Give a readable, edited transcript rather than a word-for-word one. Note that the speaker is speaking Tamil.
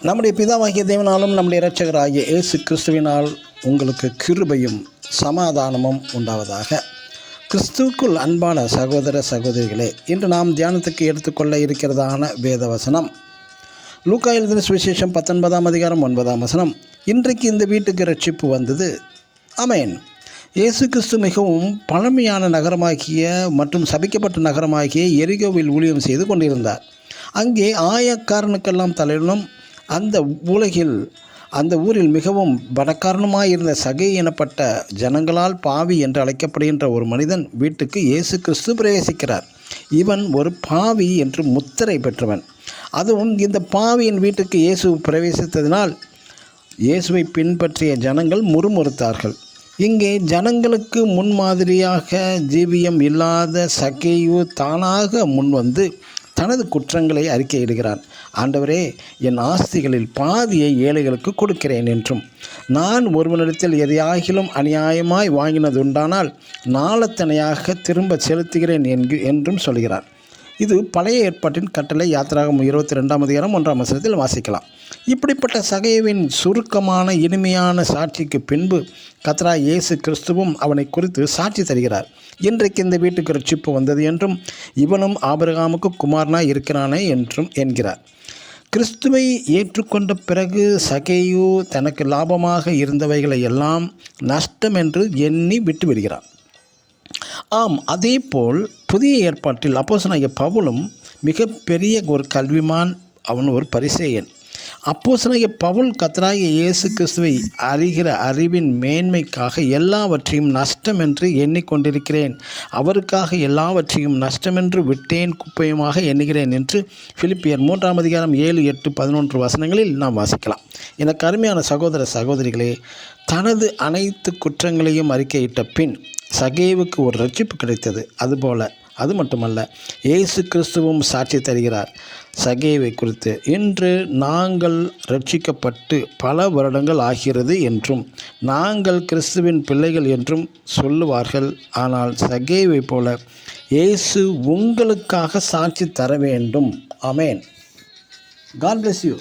நம்முடைய பிதாவாகிய தேவனாலும் நம்முடைய இரட்சகராகிய இயேசு கிறிஸ்துவினால் உங்களுக்கு கிருபையும் சமாதானமும் உண்டாவதாக. கிறிஸ்துவுக்குள் அன்பான சகோதர சகோதரிகளே, இன்று நாம் தியானத்துக்கு எடுத்துக்கொள்ள இருக்கிறதான வேதவசனம் லூக்கா எழுதின சுவிசேஷம் 19ஆம் அதிகாரம் 9ஆம் வசனம். இன்றைக்கு இந்த வீட்டுக்கு ரட்சிப்பு வந்தது. ஆமென். இயேசு கிறிஸ்து மிகவும் பழமையான நகரமாகிய மற்றும் சபிக்கப்பட்ட நகரமாகிய எரிகோவில் ஊழியம் செய்து கொண்டிருந்தார். அங்கே ஆயக்காரனுக்கெல்லாம் தலைவனும் அந்த ஊரில் மிகவும் பணக்காரனுமாயிருந்த சகை எனப்பட்ட ஜனங்களால் பாவி என்று அழைக்கப்படுகின்ற ஒரு மனிதன் வீட்டுக்கு இயேசு கிறிஸ்து பிரவேசிக்கிறார். இவன் ஒரு பாவி என்று முத்திரை பெற்றவன். அதுவும் இந்த பாவியின் வீட்டுக்கு இயேசு பிரவேசித்ததினால் இயேசுவை பின்பற்றிய ஜனங்கள் முறுமுறுத்தார்கள். இங்கே ஜனங்களுக்கு முன்மாதிரியாக ஜீவியம் இல்லாத சகேயு தானாக முன்வந்து தனது குற்றங்களை அறிக்கையிடுகிறான். ஆண்டவரே, என் ஆஸ்திகளில் பாதியை ஏழைகளுக்கு கொடுக்கிறேன் என்றும், நான் ஒருவனிடத்தில் எதையாகிலும் அநியாயமாய் வாங்கினதுண்டானால் நாளத்தனையாக திரும்ப செலுத்துகிறேன் என்றும் சொல்கிறார். இது பழைய ஏற்பாட்டின் கட்டளை. யாத்திராகமம் 22ஆம் அதிகாரம் 1ஆம் வசனத்தில் வாசிக்கலாம். இப்படிப்பட்ட சகைவின் சுருக்கமான இனிமையான சாட்சிக்கு பின்பு கர்த்தராகிய இயேசு கிறிஸ்துவும் அவனை குறித்து சாட்சி தருகிறார். இன்றைக்கு இந்த வீட்டுக்கு ரட்சிப்பு வந்தது என்றும், இவனும் ஆபிரகாமுக்கு குமாரனாய் இருக்கிறானே என்றும் என்கிறார். கிறிஸ்துவை ஏற்றுக்கொண்ட பிறகு சகேயு தனக்கு லாபமாக இருந்தவைகளை எல்லாம் நஷ்டம் என்று எண்ணி விட்டுவிடுகிறான். ஆம், அதேபோல் புதிய ஏற்பாட்டில் அப்போஸ்தலனாகிய பவுலும் மிகப்பெரிய ஒரு கல்விமான். அவன் ஒரு பரிசேயன். அப்போஸ்தலனாகிய பவுல் கர்த்தராகிய இயேசு கிறிஸ்துவை அறிகிற அறிவின் மேன்மைக்காக எல்லாவற்றையும் நஷ்டமென்று எண்ணிக்கொண்டிருக்கிறேன், அவருக்காக எல்லாவற்றையும் நஷ்டமென்று விட்டேன், குப்பையுமாக எண்ணுகிறேன் என்று பிலிப்பியர் 3ஆம் அதிகாரம் 7, 8, 11 வசனங்களில் நாம் வாசிக்கலாம். எனக்கு அருமையான சகோதர சகோதரிகளே, தனது அனைத்து குற்றங்களையும் அறிக்கையிட்ட பின் சகேவுக்கு ஒரு ரட்சிப்பு கிடைத்தது. அது மட்டுமல்ல, இயேசு கிறிஸ்துவும் சாட்சி தருகிறார் சகேவை குறித்து. இன்று நாங்கள் ரட்சிக்கப்பட்டு பல வருடங்கள் ஆகிறது என்றும், நாங்கள் கிறிஸ்துவின் பிள்ளைகள் என்றும் சொல்லுவார்கள். ஆனால் சகேவை போல இயேசு உங்களுக்காக சாட்சி தர வேண்டும். ஆமென். God bless you.